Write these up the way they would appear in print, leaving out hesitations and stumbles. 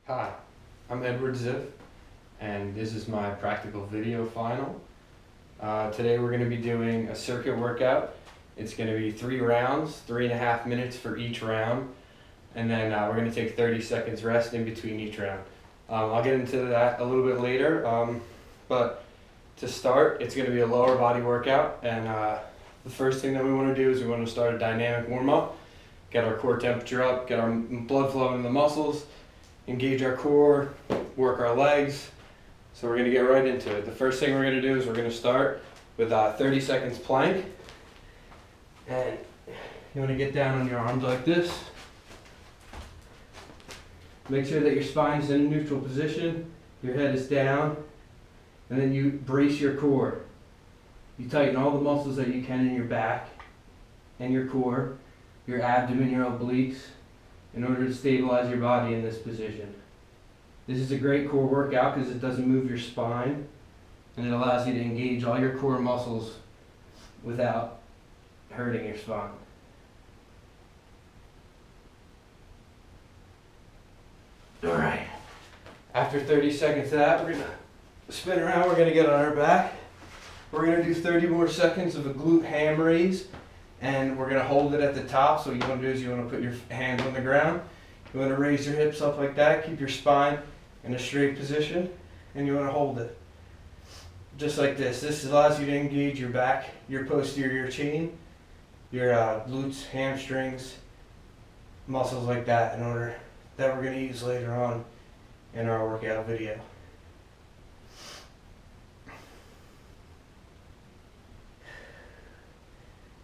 Hi, I'm Edward Ziff, and this is my practical video final. Today we're going to be doing a circuit workout. It's going to be 3 rounds, 3.5 minutes for each round, and then we're going to take 30 seconds rest in between each round. I'll get into that a little bit later, but to start, it's going to be a lower body workout, and the first thing that we want to do is we want to start a dynamic warm-up, get our core temperature up, get our blood flowing in the muscles, engage our core, work our legs. So we're going to get right into it. The first thing we're going to do is we're going to start with 30 seconds plank. And you want to get down on your arms like this. Make sure that your spine is in a neutral position, your head is down, and then you brace your core. You tighten all the muscles that you can in your back and your core, your abdomen, your obliques, in order to stabilize your body in this position. This is a great core workout because it doesn't move your spine and it allows you to engage all your core muscles without hurting your spine. Alright, after 30 seconds of that, we're going to spin around, we're going to get on our back. We're going to do 30 more seconds of a glute ham raise. And we're going to hold it at the top. So what you want to do is you want to put your hands on the ground. You want to raise your hips up like that. Keep your spine in a straight position. And you want to hold it. Just like this. This allows you to engage your back, your posterior chain, your glutes, hamstrings, muscles like that in order that we're going to use later on in our workout video.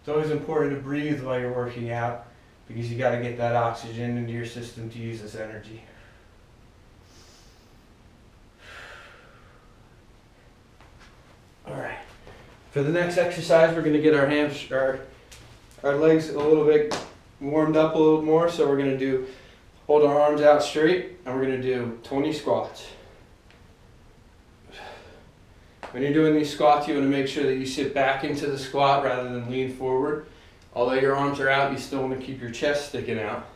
It's always important to breathe while you're working out because you got to get that oxygen into your system to use this energy. Alright, for the next exercise we're going to get our legs a little bit warmed up a little more. So we're going to hold our arms out straight and we're going to do 20 squats. When you're doing these squats, you want to make sure that you sit back into the squat rather than lean forward. Although your arms are out, you still want to keep your chest sticking out.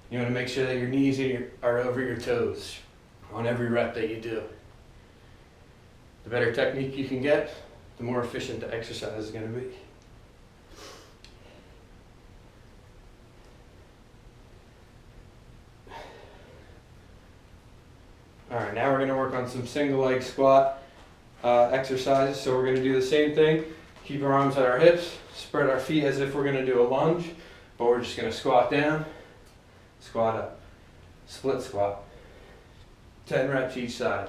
You want to make sure that your knees are over your toes on every rep that you do. The better technique you can get, the more efficient the exercise is going to be. Alright, now we're going to work on some single leg squat exercises. So we're going to do the same thing. Keep our arms at our hips, spread our feet as if we're going to do a lunge, but we're just going to squat down, squat up, split squat. 10 reps each side.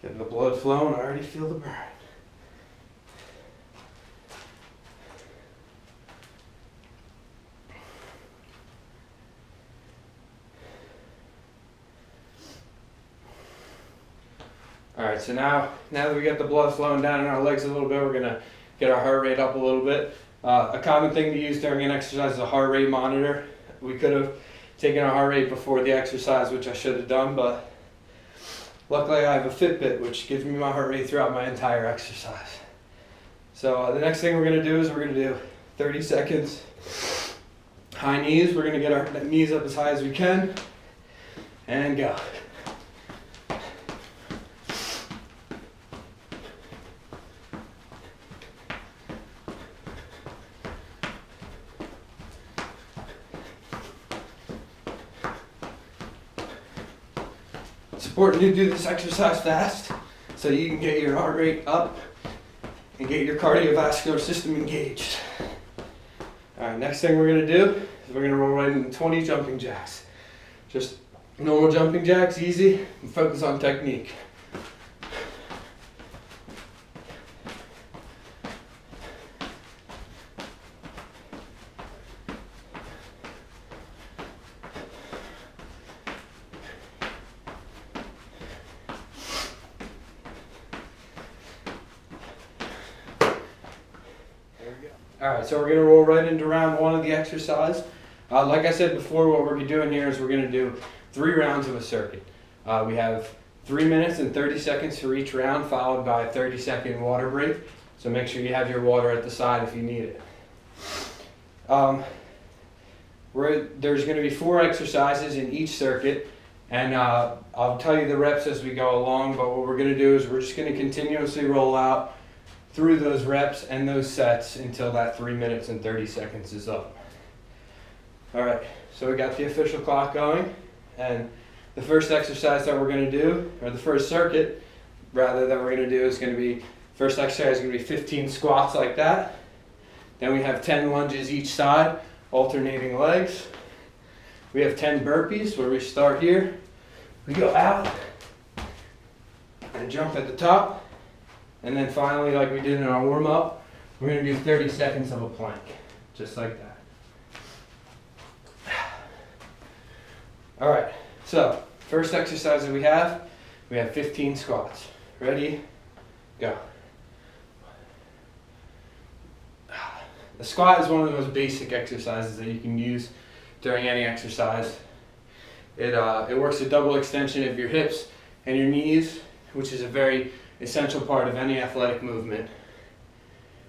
Getting the blood flowing, I already feel the burn. Alright, so now that we get the blood flowing down in our legs a little bit, we're going to get our heart rate up a little bit. A common thing to use during an exercise is a heart rate monitor. We could have taken our heart rate before the exercise, which I should have done, but luckily I have a Fitbit, which gives me my heart rate throughout my entire exercise. So the next thing we're going to do is we're going to do 30 seconds high knees. We're going to get our knees up as high as we can, and go. It's important to do this exercise fast so you can get your heart rate up and get your cardiovascular system engaged. Alright, next thing we're going to do is we're going to roll right into 20 jumping jacks. Just normal jumping jacks, easy, and focus on technique. Alright, so we're going to roll right into round 1 of the exercise. Like I said before, what we're doing here is we're going to do 3 rounds of a circuit. We have 3 minutes and 30 seconds for each round, followed by a 30-second water break. So So make sure you have your water at the side if you need it. There's going to be 4 exercises in each circuit, and I'll tell you the reps as we go along, but what we're going to do is we're just going to continuously roll out through those reps and those sets until that 3 minutes and 30 seconds is up. Alright, so we got the official clock going, and the first exercise that we're going to do, or the first circuit rather that we're going to do, is going to be, first exercise is going to be 15 squats like that. Then we have 10 lunges each side, alternating legs. We have 10 burpees where we start here. We go out and jump at the top. And then finally, like we did in our warm up, we're going to do 30 seconds of a plank, just like that. All right, so first exercise that we have 15 squats. Ready? Go. The squat is one of the most basic exercises that you can use during any exercise. It works a double extension of your hips and your knees, which is a very essential part of any athletic movement.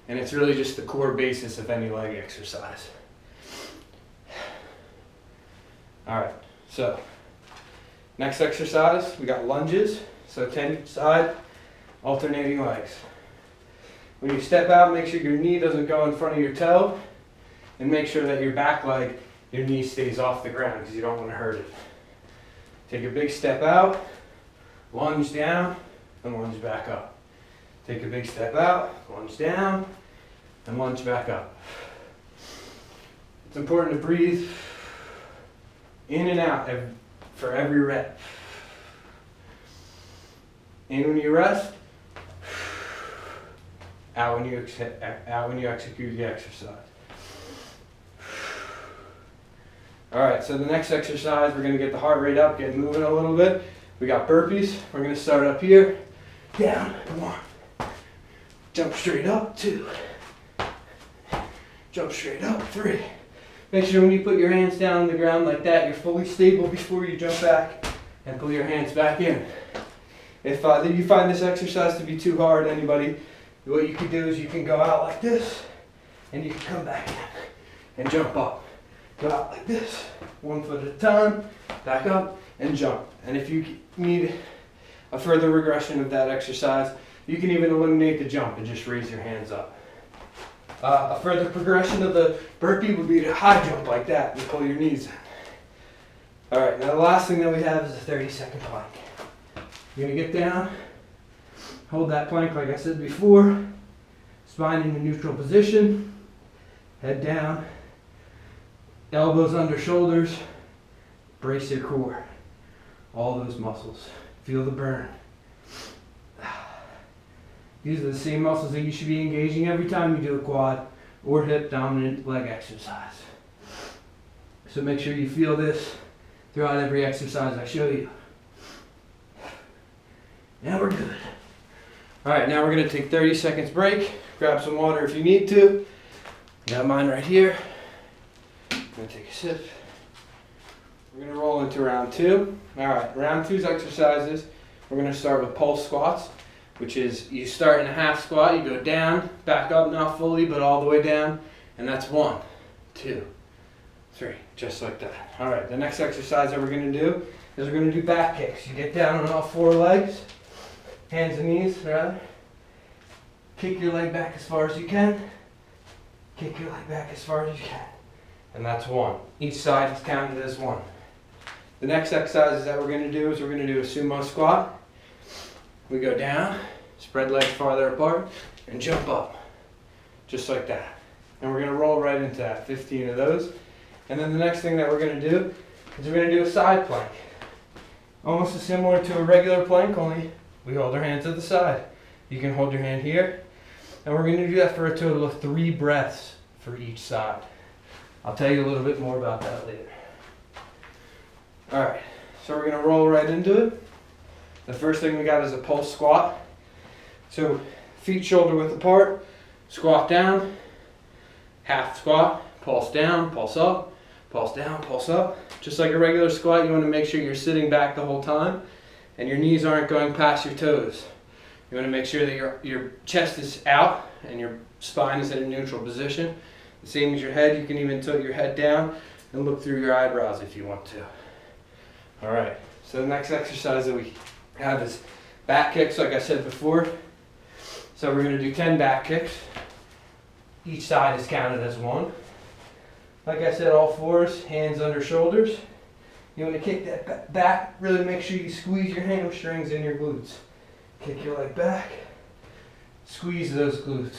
And it's really just the core basis of any leg exercise. All right, so next exercise, we got lunges. So 10 each side, alternating legs. When you step out, make sure your knee doesn't go in front of your toe, and make sure that your back leg, your knee stays off the ground because you don't want to hurt it. Take a big step out, lunge down, and lunge back up. Take a big step out, lunge down, and lunge back up. It's important to breathe in and out for every rep. In when you rest, out when you execute the exercise. All right, so the next exercise, we're gonna get the heart rate up, get moving a little bit. We got burpees. We're gonna start up here, down, 1. Jump straight up, 2. Jump straight up, 3. Make sure when you put your hands down on the ground like that, you're fully stable before you jump back and pull your hands back in. If you find this exercise to be too hard, anybody, what you can do is you can go out like this, and you can come back in and jump up. Go out like this, 1 foot at a time, back up, and jump. And if you need a further regression of that exercise, you can even eliminate the jump and just raise your hands up. A further progression of the burpee would be to high jump like that and pull your knees in. All right, now the last thing that we have is a 30-second plank. You're gonna get down, hold that plank like I said before, spine in a neutral position, head down, elbows under shoulders, brace your core, all those muscles, feel the burn. These are the same muscles that you should be engaging every time you do a quad or hip dominant leg exercise. So make sure you feel this throughout every exercise I show you. Now we're good. All right, now we're gonna take 30 seconds break. Grab some water if you need to. Got mine right here. I'm gonna take a sip. We're gonna roll into round 2. All right, round 2's exercises. We're gonna start with pulse squats, which is you start in a half squat, you go down, back up, not fully, but all the way down, and that's 1, 2, 3, just like that. All right, the next exercise that we're gonna do is we're gonna do back kicks. You get down on all 4 legs, hands and knees, rather. Kick your leg back as far as you can. Kick your leg back as far as you can. And that's 1. Each side is counted as 1. The next exercise that we're gonna do is we're gonna do a sumo squat. We go down, spread legs farther apart, and jump up, just like that. And we're gonna roll right into that, 15 of those. And then the next thing that we're gonna do is we're gonna do a side plank. Almost as similar to a regular plank, only we hold our hands at the side. You can hold your hand here, and we're gonna do that for a total of 3 breaths for each side. I'll tell you a little bit more about that later. All right, so we're gonna roll right into it. The first thing we got is a pulse squat. So feet shoulder width apart, squat down, half squat, pulse down, pulse up, pulse down, pulse up. Just like a regular squat, you want to make sure you're sitting back the whole time and your knees aren't going past your toes. You want to make sure that your chest is out and your spine is in a neutral position. The same as your head, you can even tilt your head down and look through your eyebrows if you want to. All right, so the next exercise that we have is back kicks, like I said before. So we're going to do 10 back kicks. Each side is counted as one. Like I said, all fours, hands under shoulders. You want to kick that back, really make sure you squeeze your hamstrings and your glutes. Kick your leg back, squeeze those glutes.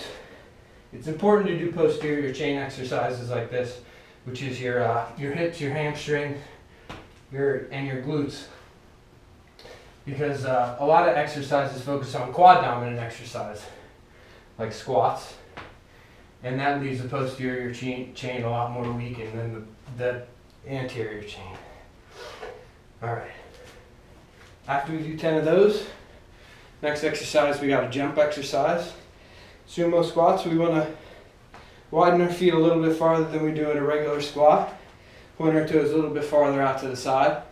It's important to do posterior chain exercises like this, which is your hips, your hamstring, and your glutes. Because a lot of exercises focus on quad dominant exercise, like squats, and that leaves the posterior chain a lot more weakened than the anterior chain. All right. After we do 10 of those, next exercise we got a jump exercise. Sumo squats, we want to widen our feet a little bit farther than we do in a regular squat. Point our toes a little bit farther out to the side.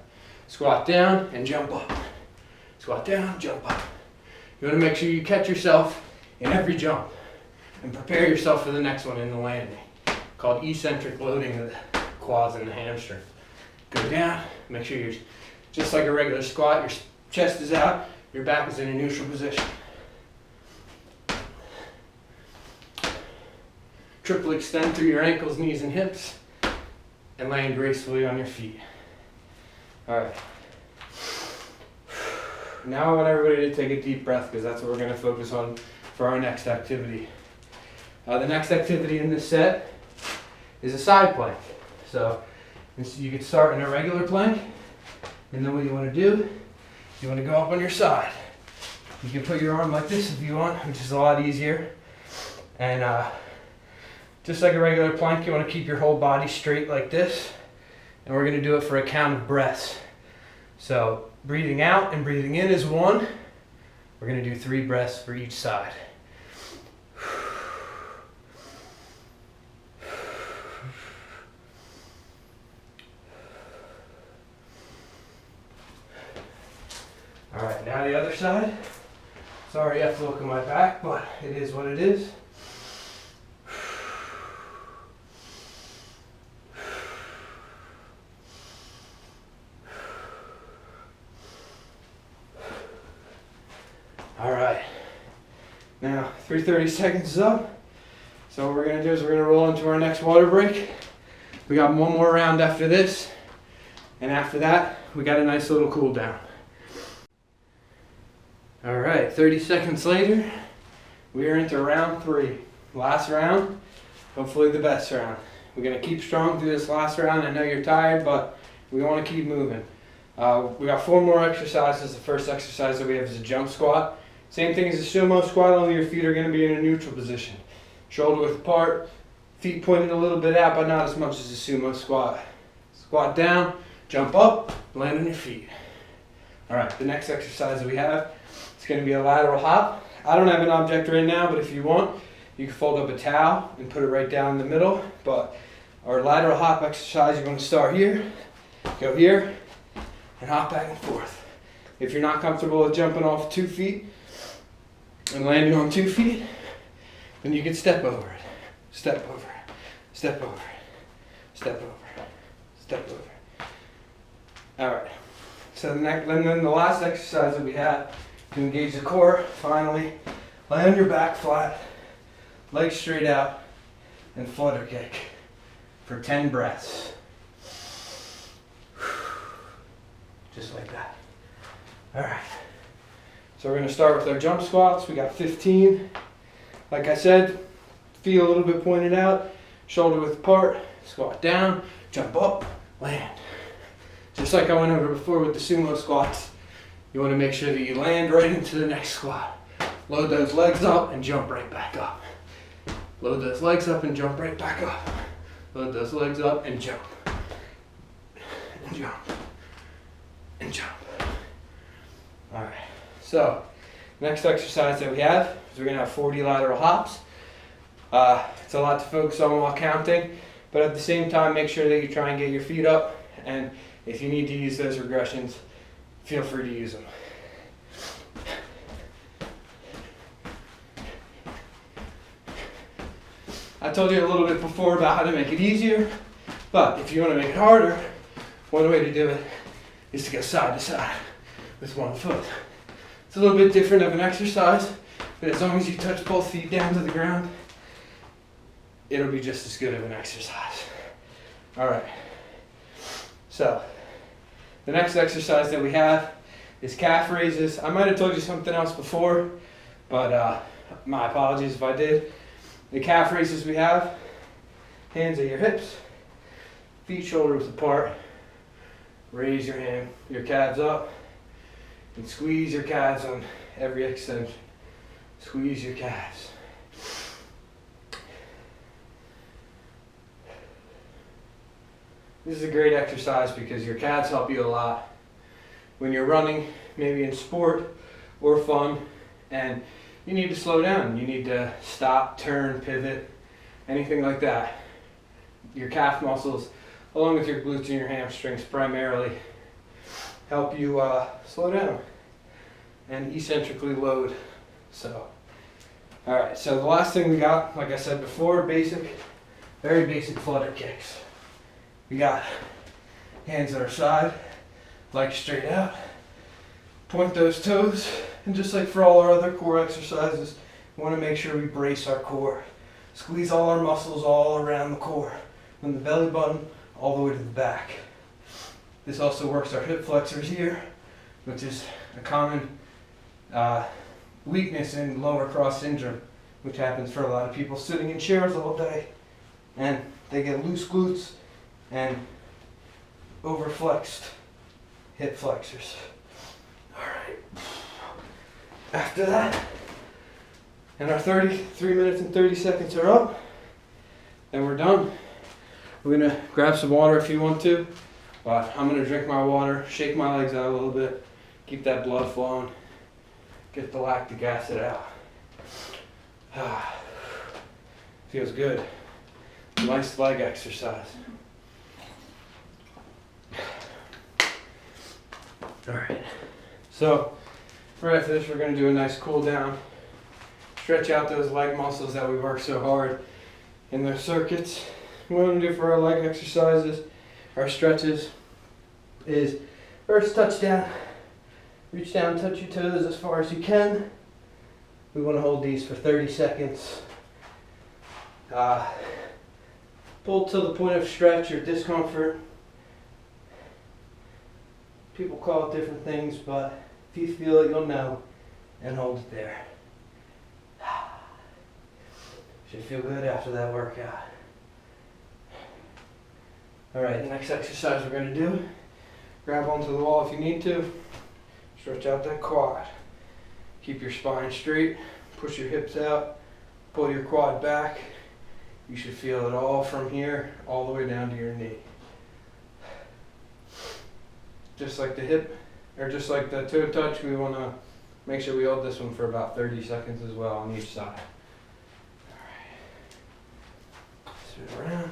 Squat down and jump up. Squat down, jump up. You want to make sure you catch yourself in every jump and prepare yourself for the next one in the landing, called eccentric loading of the quads and the hamstring. Go down, make sure you're just like a regular squat, your chest is out, your back is in a neutral position. Triple extend through your ankles, knees, and hips, and land gracefully on your feet. All right. Now I want everybody to take a deep breath because that's what we're going to focus on for our next activity. The next activity in this set is a side plank. So you can start in a regular plank, and then what you want to do, you want to go up on your side. You can put your arm like this if you want, which is a lot easier. And just like a regular plank, you want to keep your whole body straight like this. And we're going to do it for a count of breaths. So breathing out and breathing in is 1. We're going to do 3 breaths for each side. All right, now the other side. Sorry you have to look at my back, but it is what it is. All right, now 3:30 seconds is up. So what we're gonna do is we're gonna roll into our next water break. We got one more round after this, and after that, we got a nice little cool down. All right, 30 seconds later, we are into round 3. Last round, hopefully the best round. We're gonna keep strong through this last round. I know you're tired, but we wanna keep moving. We got 4 more exercises. The first exercise that we have is a jump squat. Same thing as a sumo squat, only your feet are gonna be in a neutral position. Shoulder width apart, feet pointed a little bit out, but not as much as a sumo squat. Squat down, jump up, land on your feet. All right, the next exercise that we have, it's going to be a lateral hop. I don't have an object right now, but if you want, you can fold up a towel and put it right down in the middle. But our lateral hop exercise, you're going to start here, go here, and hop back and forth. If you're not comfortable with jumping off 2 feet and landing on 2 feet, then you can step over it. Step over it. Step over it. Step over it. Step over it. All right. So and then the last exercise that we have to engage the core, finally, lay on your back flat, legs straight out, and flutter kick for 10 breaths. Just like that. All right. So we're going to start with our jump squats. We got 15. Like I said, feet a little bit pointed out, shoulder width apart, squat down, jump up, land. Just like I went over before with the sumo squats, you want to make sure that you land right into the next squat. Load those legs up and jump right back up. Load those legs up and jump right back up. Load those legs up and jump. And jump. And jump. All right. So, next exercise that we have is we're going to have 40 lateral hops. It's a lot to focus on while counting, but at the same time, make sure that you try and get your feet up, and if you need to use those regressions, feel free to use them. I told you a little bit before about how to make it easier, but if you want to make it harder, one way to do it is to go side to side with one foot. It's a little bit different of an exercise, but as long as you touch both feet down to the ground, it'll be just as good of an exercise. All right, so the next exercise that we have is calf raises. I might have told you something else before, but my apologies if I did. The calf raises we have, hands at your hips, feet shoulder width apart, raise your calves up, and squeeze your calves on every extension. Squeeze your calves. This is a great exercise because your calves help you a lot when you're running, maybe in sport or fun, and you need to slow down. You need to stop, turn, pivot, anything like that. Your calf muscles, along with your glutes and your hamstrings primarily, help you slow down and eccentrically load. So, all right, so the last thing we got, like I said before, very basic flutter kicks. We got hands at our side, legs straight out, point those toes, and just like for all our other core exercises, we want to make sure we brace our core. Squeeze all our muscles all around the core, from the belly button all the way to the back. This also works our hip flexors here, which is a common weakness in lower cross syndrome, which happens for a lot of people sitting in chairs all day, and they get loose glutes and overflexed hip flexors. All right. After that, and our 3 minutes and 30 seconds are up, and we're done. We're gonna grab some water if you want to, but I'm gonna drink my water, shake my legs out a little bit, keep that blood flowing, get the lactic acid out. Feels good. Nice leg exercise. All right, so right after this, we're going to do a nice cool down. Stretch out those leg muscles that we work so hard in the circuits. What we're going to do for our leg exercises, our stretches, is first touch down. Reach down, touch your toes as far as you can. We want to hold these for 30 seconds. Pull to the point of stretch or discomfort. People call it different things, but if you feel it, you'll know, and hold it there. Should feel good after that workout. All right, the next exercise we're going to do, grab onto the wall if you need to, stretch out that quad. Keep your spine straight, push your hips out, pull your quad back. You should feel it all from here, all the way down to your knee. Just like the hip, or just like the toe touch, we want to make sure we hold this one for about 30 seconds as well on each side. All right. Spin around.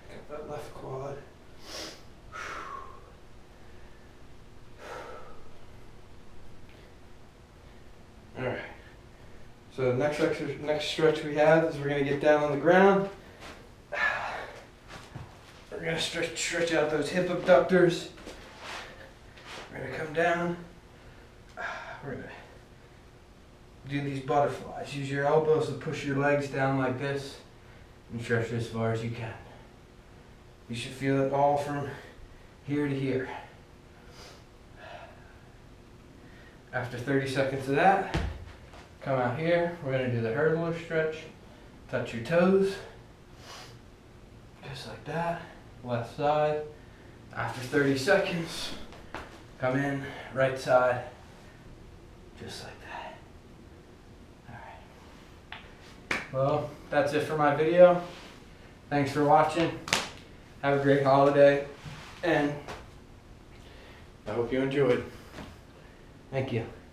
Got that left quad. All right. So the next stretch we have is we're going to get down on the ground. We're going to stretch out those hip abductors. We're going to come down. We're going to do these butterflies. Use your elbows to push your legs down like this and stretch as far as you can. You should feel it all from here to here. After 30 seconds of that, come out here. We're going to do the hurdler stretch. Touch your toes. Just like that. Left side. After 30 seconds, come in, right side, just like that. Alright. Well, that's it for my video. Thanks for watching. Have a great holiday, and I hope you enjoyed. Thank you.